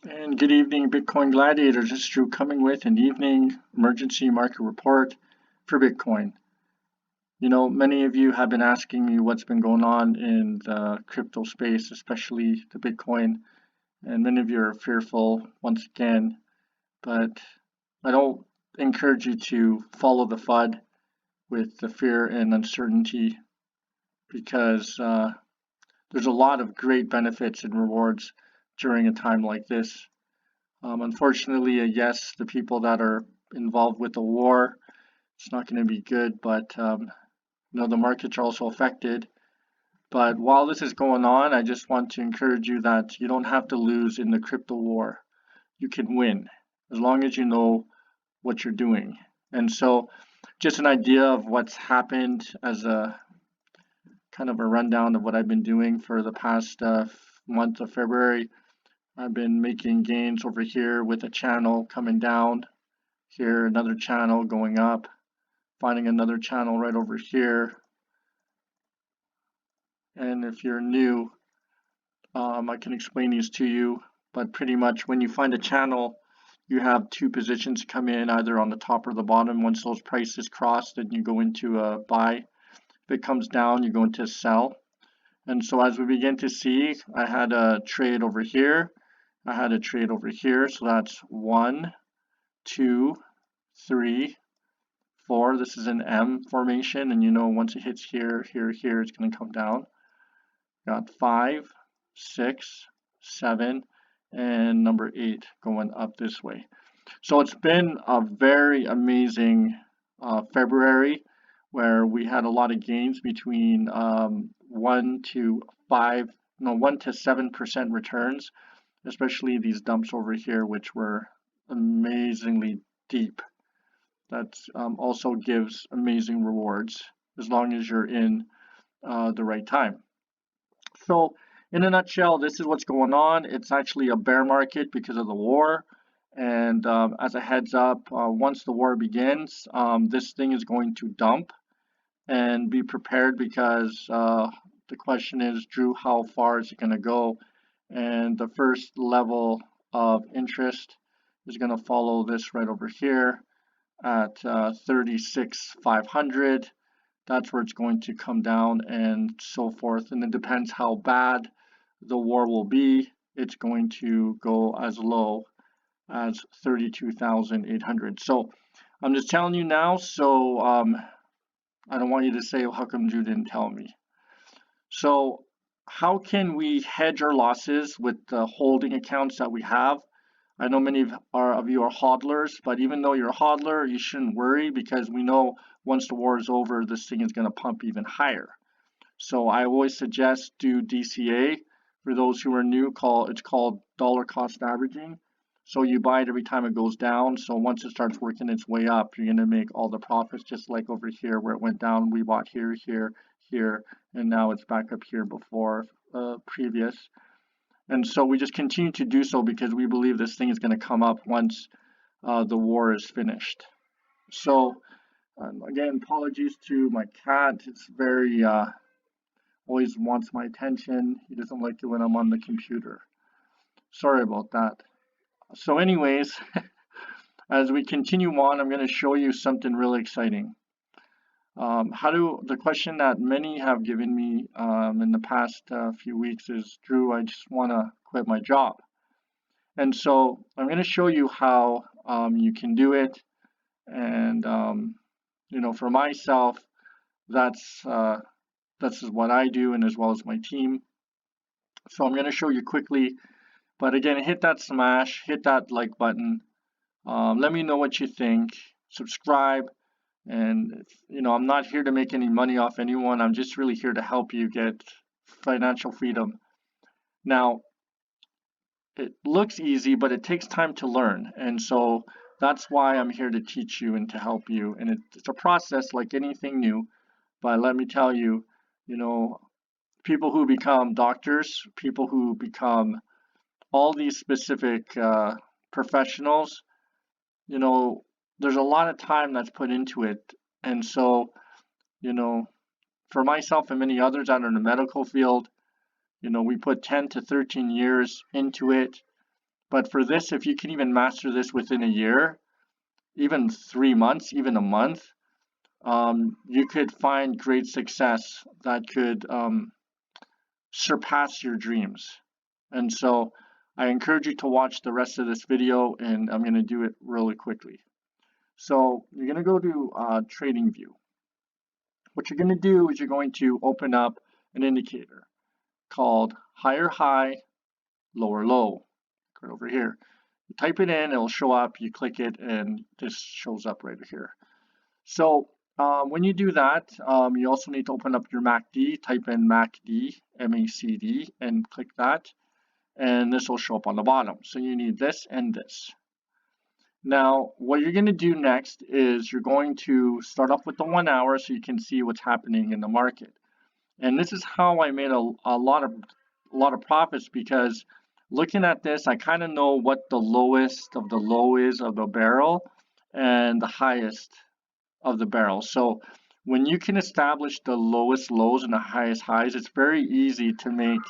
And good evening, Bitcoin Gladiators. This is Drew coming with an evening emergency market report for Bitcoin. Many of you have been asking me what's been going on in the crypto space, especially the Bitcoin, and many of you are fearful once again, but I don't encourage you to follow the FUD with the fear and uncertainty because there's a lot of great benefits and rewards during a time like this. Unfortunately, yes, the people that are involved with the war, it's not going to be good, but the markets are also affected. But while this is going on, I just want to encourage you that you don't have to lose in the crypto war. You can win as long as you know what you're doing. And so, just an idea of what's happened as a kind of a rundown of what I've been doing for the past month of February. I've been making gains over here with a channel coming down, here another channel going up, finding another channel right over here. And if you're new, I can explain these to you, but pretty much when you find a channel, you have two positions come in either on the top or the bottom. Once those prices cross, then you go into a buy. If it comes down, you go into sell. And so as we begin to see, I had a trade over here. I had a trade over here. So that's 1, 2, 3, 4. This is an M formation. And once it hits here, here, here, it's going to come down. Got 5, 6, 7, and number 8 going up this way. So it's been a very amazing February where we had a lot of gains between 1 to 7% returns, especially these dumps over here, which were amazingly deep. That also gives amazing rewards as long as you're in the right time. So in a nutshell, this is what's going on. It's actually a bear market because of the war. And as a heads up, once the war begins, this thing is going to dump, and be prepared because the question is, Drew, how far is it going to go? And the first level of interest is going to follow this right over here at 36,500. That's where it's going to come down and so forth. And it depends how bad the war will be. It's going to go as low as 32,800. So I'm just telling you now, so I don't want you to say, well, how come you didn't tell me? So how can we hedge our losses with the holding accounts that we have? I know many of you are hodlers, but even though you're a hodler, you shouldn't worry because we know once the war is over, this thing is going to pump even higher. So I always suggest do DCA. For those who are new, it's called dollar cost averaging. So you buy it every time it goes down. So once it starts working its way up, you're going to make all the profits, just like over here where it went down. We bought here, here, here, and now it's back up here before previous. And so we just continue to do so because we believe this thing is going to come up once the war is finished. So again, apologies to my cat. It's very always wants my attention. He doesn't like it when I'm on the computer. Sorry about that. So anyways, as we continue on, I'm going to show you something really exciting. The question that many have given me in the past few weeks is, Drew, I just want to quit my job. And so I'm going to show you how you can do it. And, for myself, that's is what I do, and as well as my team. So I'm going to show you quickly. But again, hit that smash, hit that like button. Let me know what you think. Subscribe. And, I'm not here to make any money off anyone. I'm just really here to help you get financial freedom. Now, it looks easy, but it takes time to learn. And so that's why I'm here to teach you and to help you. And it's a process like anything new. But let me tell you, people who become doctors, people who become all these specific professionals, there's a lot of time that's put into it. And so, for myself and many others out in the medical field, we put 10 to 13 years into it. But for this, if you can even master this within a year, even 3 months, even a month, you could find great success that could surpass your dreams. And so I encourage you to watch the rest of this video, and I'm going to do it really quickly. So you're going to go to Trading View. What you're going to do is you're going to open up an indicator called higher high, lower low. Right over here. You type it in, it'll show up, you click it, and this shows up right here. So when you do that, you also need to open up your MACD, type in MACD, M-A-C-D, and click that, and this will show up on the bottom. So you need this and this. Now, what you're going to do next is you're going to start off with the 1 hour so you can see what's happening in the market. And this is how I made a lot of profits, because looking at this, I kind of know what the lowest of the low is of the barrel and the highest of the barrel. So when you can establish the lowest lows and the highest highs, it's very easy to make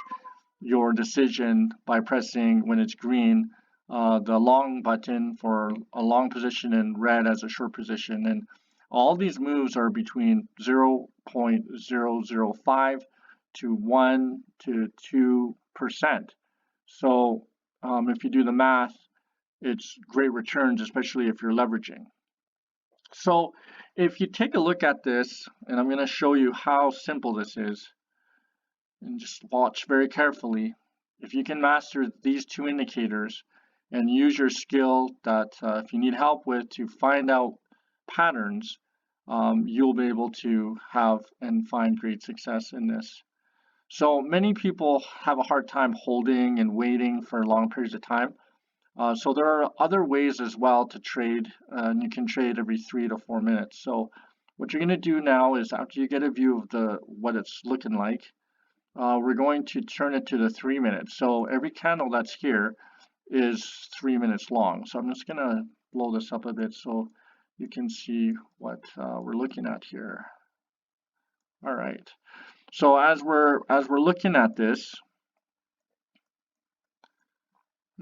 your decision by pressing, when it's green, the long button for a long position and red as a short position. And all these moves are between 0.005 to 1 to 2%. So if you do the math, it's great returns, especially if you're leveraging. So if you take a look at this, and I'm going to show you how simple this is, and just watch very carefully. If you can master these two indicators and use your skill that if you need help with to find out patterns, you'll be able to have and find great success in this. So many people have a hard time holding and waiting for long periods of time. So there are other ways as well to trade, and you can trade every 3 to 4 minutes. So what you're going to do now is, after you get a view of what it's looking like, we're going to turn it to the 3 minutes. So every candle that's here is 3 minutes long. So I'm just going to blow this up a bit so you can see what we're looking at here. All right. So as we're looking at this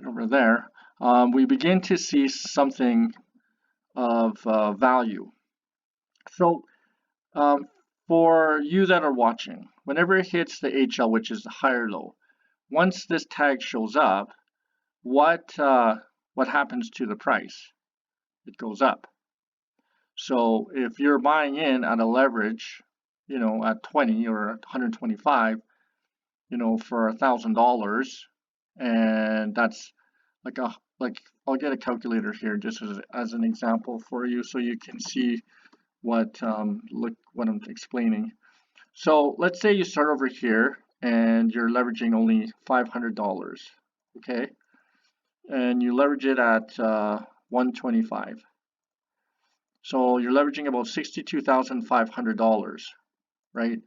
over there, we begin to see something of value. So for you that are watching, whenever it hits the HL, which is the higher low, once this tag shows up, what happens to the price? It goes up. So if you're buying in at a leverage, at 20 or 125, for $1,000, and that's like I'll get a calculator here just as an example for you, so you can see what I'm explaining. So let's say you start over here and you're leveraging only $500, okay, and you leverage it at 125. So you're leveraging about $62,500, right,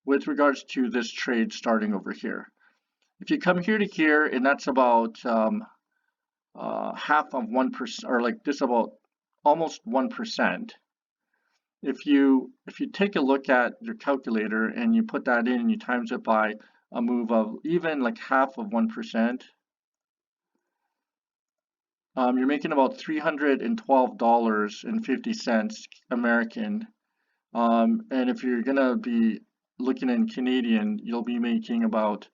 with regards to this trade starting over here. If you come here to here, and that's about half of 1%, or like this, about almost 1%. If you take a look at your calculator and you put that in and you times it by a move of even like half of 1%, you're making about $312.50 American. And if you're gonna be looking in Canadian, you'll be making about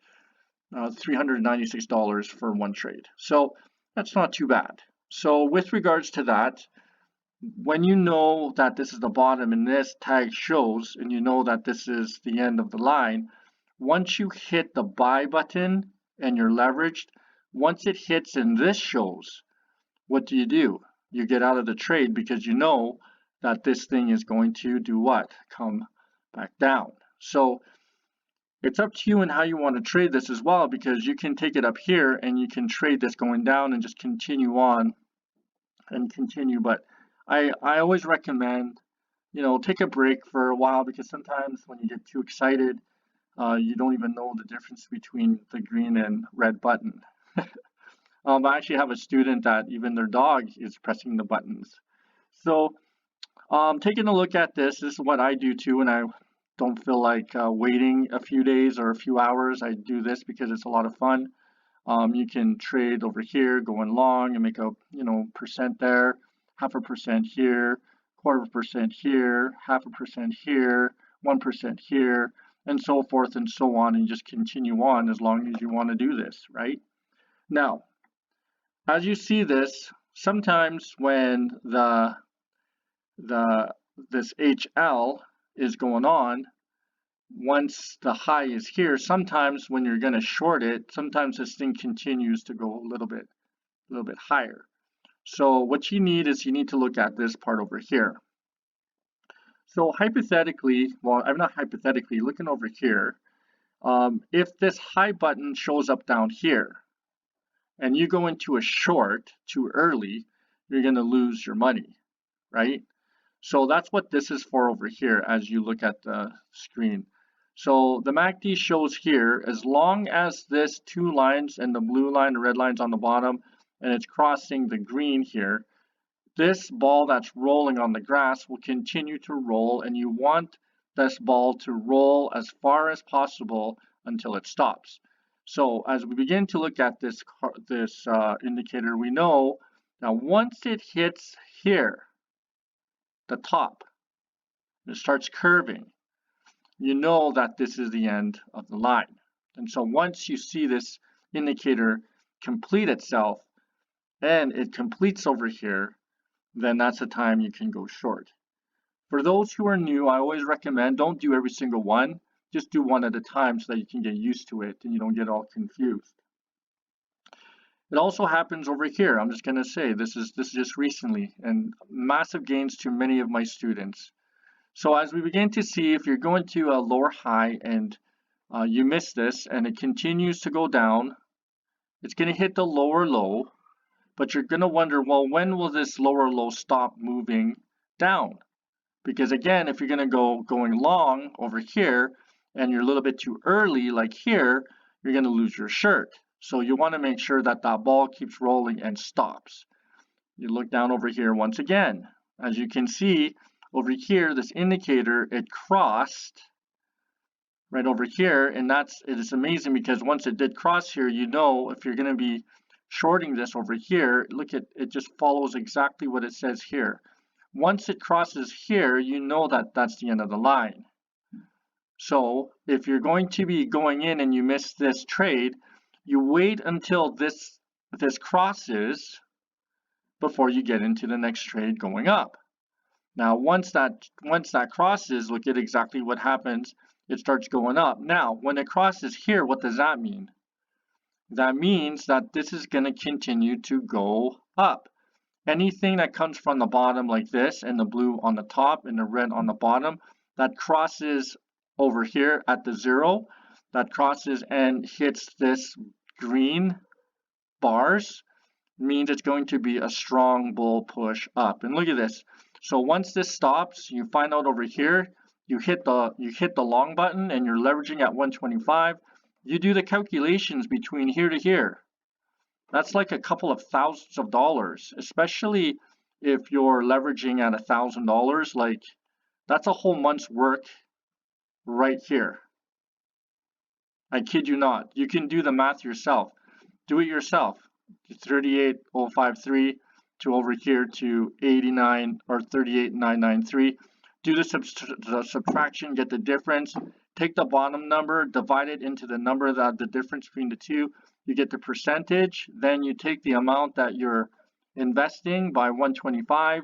$396 for one trade. So that's not too bad. So with regards to that, when you know that this is the bottom and this tag shows, and you know that this is the end of the line, once you hit the buy button and you're leveraged, once it hits and this shows, what do? You get out of the trade, because you know that this thing is going to do what? Come back down. So it's up to you and how you want to trade this as well, because you can take it up here and you can trade this going down and just continue on and continue. But I always recommend, take a break for a while, because sometimes when you get too excited, you don't even know the difference between the green and red button. I actually have a student that even their dog is pressing the buttons. So taking a look at this is what I do too, and I don't feel like waiting a few days or a few hours. I do this because it's a lot of fun. You can trade over here, going long and make a percent there, 0.5% here, 0.25% here, 0.5% here, 1% here, and so forth and so on, and just continue on as long as you want to do this, right? Now, as you see this, sometimes when this HL is going on, once the high is here, sometimes when you're going to short it, sometimes this thing continues to go a little bit higher. So what you need is you need to look at this part over here. So hypothetically, well, I'm not hypothetically looking over here. If this high button shows up down here and you go into a short too early, you're going to lose your money, right? So that's what this is for over here as you look at the screen. So the MACD shows here, as long as this two lines and the blue line, the red line's on the bottom, and it's crossing the green here, this ball that's rolling on the grass will continue to roll, and you want this ball to roll as far as possible until it stops. So as we begin to look at this indicator, we know now once it hits here, the top, it starts curving, you know that this is the end of the line. And so once you see this indicator complete itself and it completes over here, then that's the time you can go short. For those who are new, I always recommend don't do every single one, just do one at a time so that you can get used to it and you don't get all confused. It also happens over here. I'm just going to say this is just recently, and massive gains to many of my students. So as we begin to see, if you're going to a lower high and you miss this and it continues to go down, it's going to hit the lower low, but you're going to wonder, well, when will this lower low stop moving down? Because again, if you're going to going long over here and you're a little bit too early, like here, you're going to lose your shirt. So you want to make sure that that ball keeps rolling and stops. You look down over here once again. As you can see, over here, this indicator, it crossed right over here, and it is amazing because once it did cross here, you know if you're going to be shorting this over here, look at it, just follows exactly what it says here. Once it crosses here, you know that that's the end of the line. So if you're going to be going in and you miss this trade, you wait until this crosses before you get into the next trade going up. Now, once that crosses, look at exactly what happens. It starts going up. Now, when it crosses here, what does that mean? That means that this is going to continue to go up. Anything that comes from the bottom like this, and the blue on the top and the red on the bottom, that crosses over here at the zero, that crosses and hits this green bars, means it's going to be a strong bull push up. And look at this. So once this stops, you find out over here, you hit the long button and you're leveraging at 125. You do the calculations between here to here. That's like a couple of thousands of dollars, especially if you're leveraging at $1,000. Like, that's a whole month's work right here. I kid you not. You can do the math yourself. Do it yourself. 38,053 to over here to 89 or 38,993. Do the subtraction, get the difference. Take the bottom number, divide it into the number that the difference between the two. You get the percentage. Then you take the amount that you're investing by 125,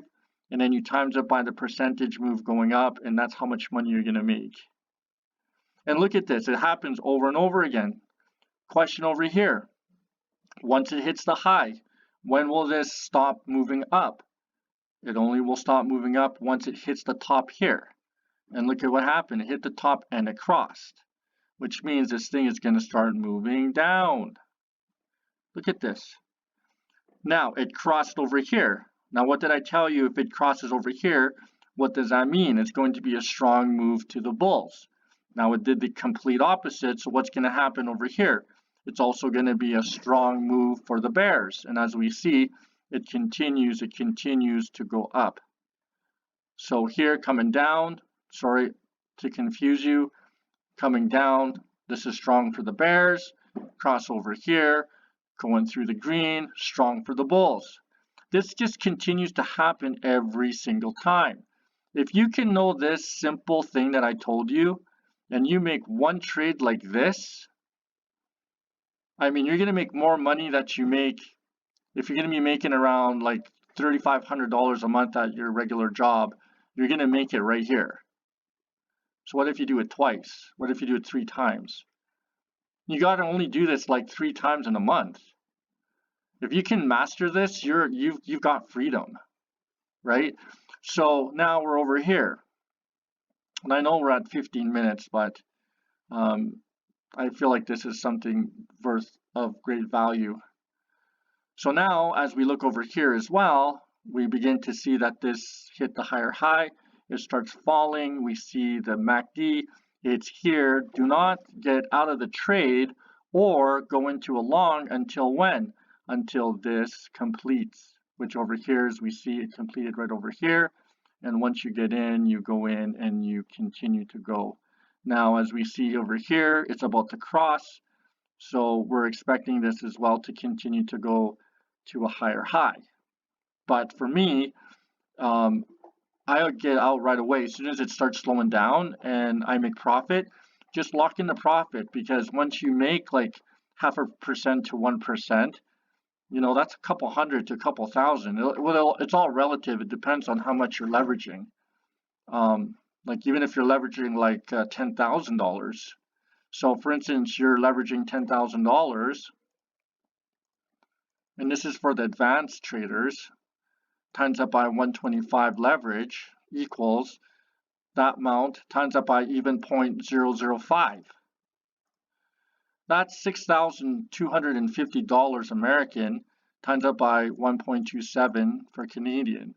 and then you times it by the percentage move going up, and that's how much money you're going to make. And look at this. It happens over and over again. Question over here. Once it hits the high, when will this stop moving up? It only will stop moving up once it hits the top here. And look at what happened. It hit the top and it crossed, which means this thing is going to start moving down. Look at this. Now it crossed over here. Now what did I tell you? If it crosses over here, what does that mean? It's going to be a strong move to the bulls. Now it did the complete opposite, so what's going to happen over here? It's also going to be a strong move for the bears. And as we see, it continues to go up. So here coming down, sorry to confuse you, coming down, this is strong for the bears. Cross over here, going through the green, strong for the bulls. This just continues to happen every single time. If you can know this simple thing that I told you, and you make one trade like this, I mean, you're going to make more money that you make if you're going to be making around like $3,500 a month at your regular job. You're going to make it right here. So what if you do it twice? What if you do it 3 times? You got to only do this like 3 times in a month. If you can master this, you've got freedom, right? So now we're over here, and I know we're at 15 minutes, but I feel like this is something worth of great value. So now, as we look over here as well, we begin to see that this hit the higher high. It starts falling. We see the MACD. It's here. Do not get out of the trade or go into a long until when? Until this completes, which over here, as we see, it completed right over here. And once you get in, you go in and you continue to go. Now, as we see over here, it's about to cross. So we're expecting this as well to continue to go to a higher high. But for me, I'll get out right away as soon as it starts slowing down and I make profit. Just lock in the profit, because once you make like 0.5% to 1%, you know, that's a couple hundred to a couple thousand. It's all relative. It depends on how much you're leveraging. Like even if you're leveraging like $10,000. So for instance, you're leveraging $10,000, and this is for the advanced traders, times that by 125 leverage equals that amount times that by even 0.005. That's $6,250 American times that by 1.27 for Canadian.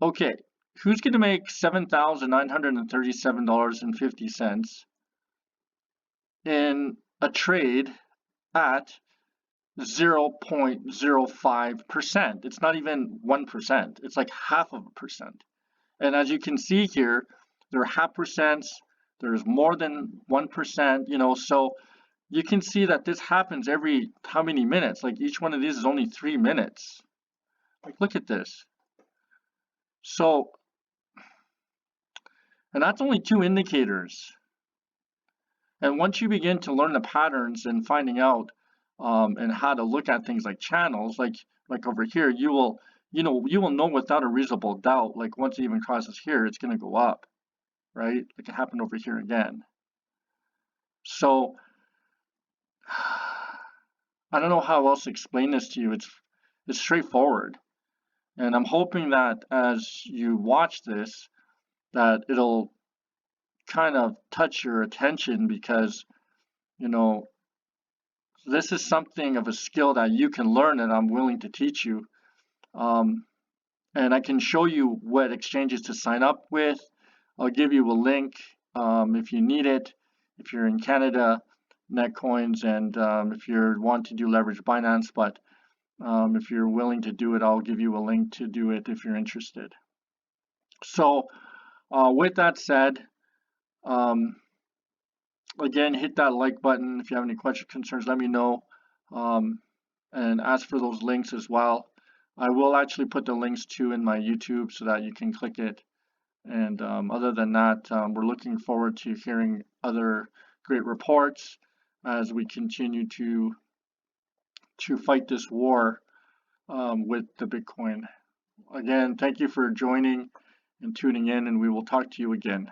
Okay, who's going to make $7,937.50 in a trade at 0.05%? It's not even 1%. It's like 0.5%. And as you can see here, there are 0.5%. There's more than 1%, you know, so you can see that this happens every how many minutes? Like each one of these is only 3 minutes. Like look at this. So, and that's only 2 indicators. And once you begin to learn the patterns and finding out and how to look at things like channels, like over here, you will know without a reasonable doubt, like once it even crosses here, it's going to go up, right? Like it happened over here again. So I don't know how else to explain this to you. It's straightforward. And I'm hoping that as you watch this, that it'll kind of touch your attention, because, you know, this is something of a skill that you can learn and I'm willing to teach you. And I can show you what exchanges to sign up with. I'll give you a link if you need it. If you're in Canada, Netcoins, and if you want to do leverage Binance, but if you're willing to do it, I'll give you a link to do it if you're interested. So with that said, again, hit that like button. If you have any questions, concerns, let me know. And ask for those links as well. I will actually put the links too in my YouTube so that you can click it. And other than that, we're looking forward to hearing other great reports as we continue to fight this war with the Bitcoin. Again, thank you for joining and tuning in, and we will talk to you again.